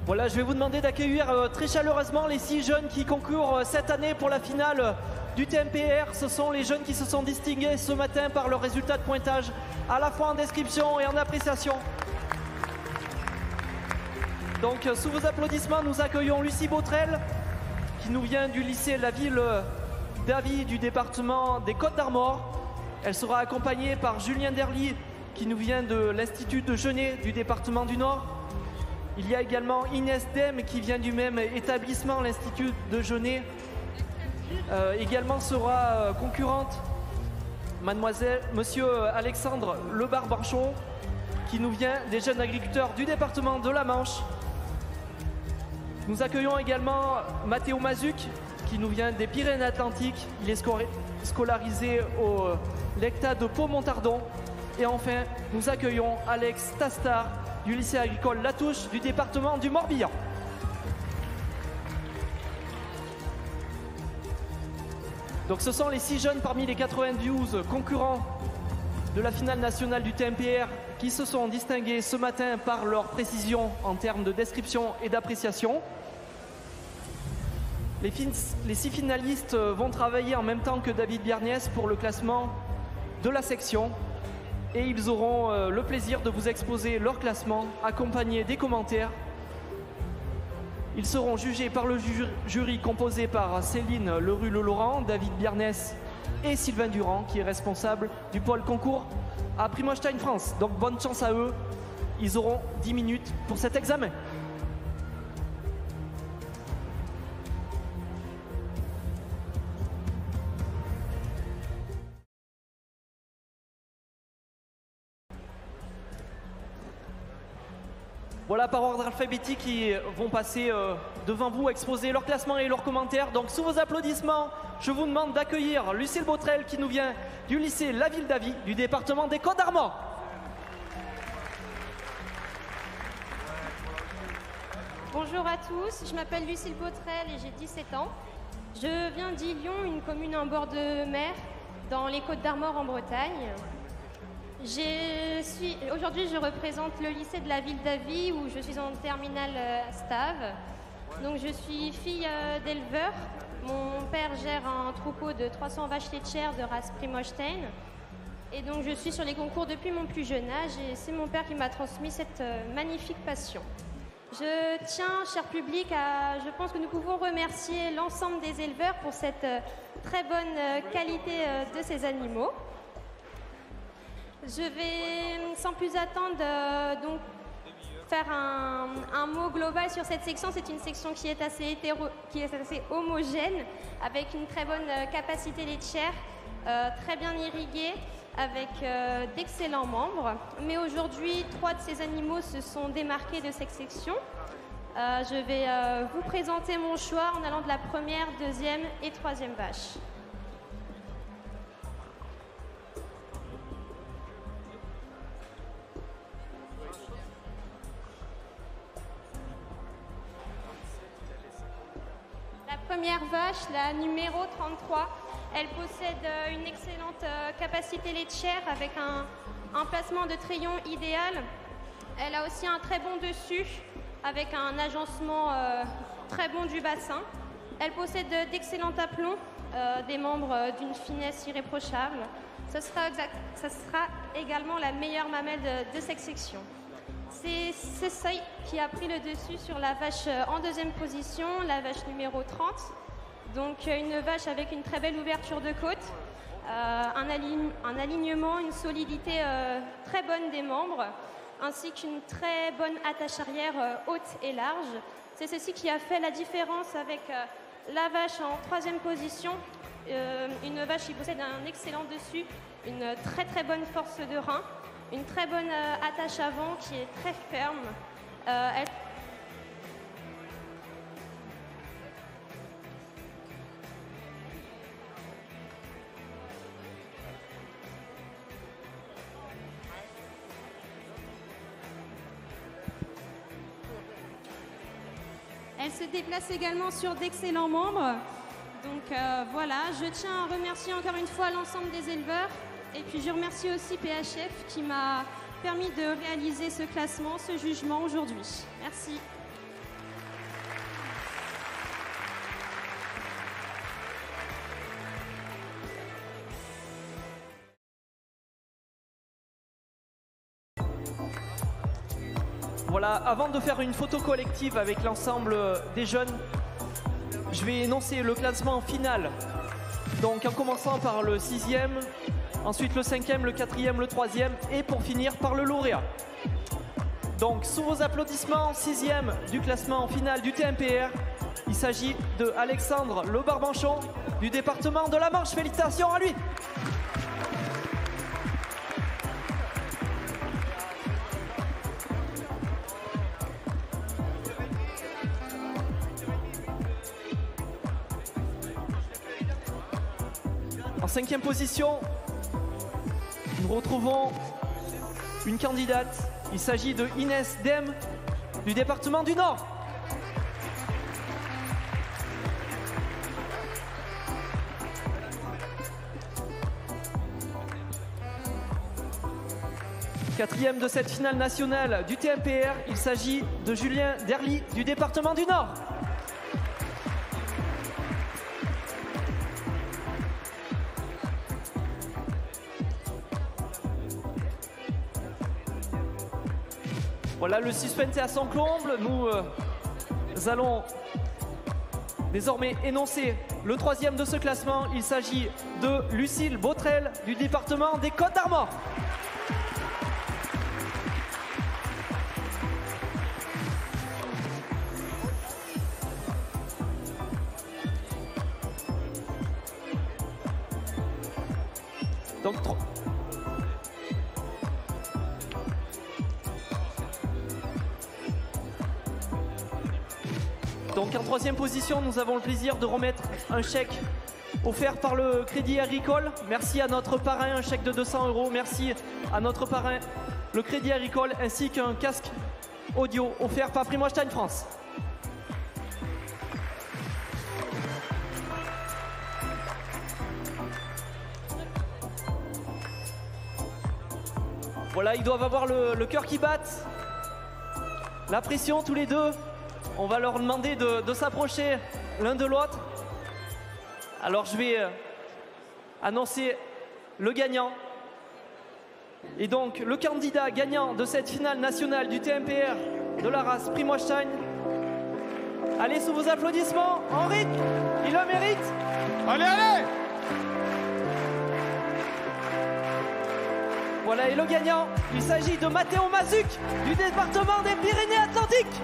Voilà, je vais vous demander d'accueillir très chaleureusement les 6 jeunes qui concourent cette année pour la finale du TMPR. Ce sont les jeunes qui se sont distingués ce matin par leurs résultats de pointage, à la fois en description et en appréciation. Donc, sous vos applaudissements, nous accueillons Lucie Botrel, qui nous vient du lycée La Ville d'Avy du département des Côtes-d'Armor. Elle sera accompagnée par Julien Derly, qui nous vient de l'Institut de Genêt du département du Nord. Il y a également Inès Dem qui vient du même établissement, l'Institut de Genêt. Également sera concurrente Monsieur Alexandre Lebar-Barchon qui nous vient des jeunes agriculteurs du département de la Manche. Nous accueillons également Mathéo Mazuc qui nous vient des Pyrénées-Atlantiques. Il est scolarisé au LECTA de Pau-Montardon. Et enfin, nous accueillons Alex Tastar du lycée agricole Latouche du département du Morbihan. Donc ce sont les 6 jeunes parmi les 92 concurrents de la finale nationale du TMPR qui se sont distingués ce matin par leur précision en termes de description et d'appréciation. Les 6 finalistes vont travailler en même temps que David Biarnès pour le classement de la section. Et ils auront le plaisir de vous exposer leur classement, accompagné des commentaires. Ils seront jugés par le jury composé par Céline Lerue-Le-Laurent, David Biarnès et Sylvain Durand, qui est responsable du pôle concours à Primostein France. Donc bonne chance à eux, ils auront 10 minutes pour cet examen. Voilà, par ordre alphabétique, ils vont passer devant vous, exposer leur classement et leurs commentaires. Donc, sous vos applaudissements, je vous demande d'accueillir Lucille Botrel, qui nous vient du lycée La Ville d'Avy, du département des Côtes-d'Armor. Bonjour à tous, je m'appelle Lucille Botrel et j'ai 17 ans. Je viens d'Ilion, une commune en bord de mer, dans les Côtes-d'Armor en Bretagne. Aujourd'hui, je représente le lycée de la Ville d'Avy où je suis en terminale STAV. Donc, je suis fille d'éleveur. Mon père gère un troupeau de 300 vaches laitières de race Primostein. Et donc, je suis sur les concours depuis mon plus jeune âge et c'est mon père qui m'a transmis cette magnifique passion. Je tiens, cher public, je pense que nous pouvons remercier l'ensemble des éleveurs pour cette très bonne qualité de ces animaux. Je vais, sans plus attendre, donc faire un mot global sur cette section. C'est une section qui est assez homogène, avec une très bonne capacité laitière, très bien irriguée, avec d'excellents membres. Mais aujourd'hui, 3 de ces animaux se sont démarqués de cette section. Je vais vous présenter mon choix en allant de la première, deuxième et troisième vache. Première vache, la numéro 33, elle possède une excellente capacité laitière avec un placement de treillon idéal. Elle a aussi un très bon dessus avec un agencement très bon du bassin. Elle possède d'excellents aplombs, des membres d'une finesse irréprochable. Ce sera également la meilleure mamelle de cette section. C'est Seuil qui a pris le dessus sur la vache en deuxième position, la vache numéro 30. Donc une vache avec une très belle ouverture de côte, un alignement, une solidité très bonne des membres, ainsi qu'une très bonne attache arrière haute et large. C'est ceci qui a fait la différence avec la vache en troisième position, une vache qui possède un excellent dessus, une très très bonne force de rein. Une très bonne attache avant qui est très ferme. Elle se déplace également sur d'excellents membres. Donc voilà, je tiens à remercier encore une fois l'ensemble des éleveurs. Et puis je remercie aussi PHF qui m'a permis de réaliser ce classement, ce jugement aujourd'hui. Merci. Voilà, avant de faire une photo collective avec l'ensemble des jeunes, je vais énoncer le classement final. Donc en commençant par le 6e, ensuite le 5e, le 4e, le 3e et pour finir par le lauréat. Donc sous vos applaudissements, 6e du classement final du TMPR, il s'agit de Alexandre Le Barbanchon du département de la Manche. Félicitations à lui. En 5e position, nous retrouvons une candidate. Il s'agit de Inès Dem du département du Nord. Quatrième de cette finale nationale du TMPR, il s'agit de Julien Derly du département du Nord. Voilà, le suspense est à son comble. Nous allons désormais énoncer le 3e de ce classement. Il s'agit de Lucille Botrel du département des Côtes-d'Armor. Donc en 3e position, nous avons le plaisir de remettre un chèque offert par le Crédit Agricole. Merci à notre parrain, un chèque de 200 €. Merci à notre parrain, le Crédit Agricole, ainsi qu'un casque audio offert par Primostein France. Voilà, ils doivent avoir le cœur qui batte, la pression tous les deux. On va leur demander de s'approcher l'un de l'autre. Alors je vais annoncer le gagnant. Et donc le candidat gagnant de cette finale nationale du TMPR de la race Primostein. Allez sous vos applaudissements, Henri, il le mérite. Allez, allez! Voilà, et le gagnant, il s'agit de Matteo Mazuc du département des Pyrénées-Atlantiques.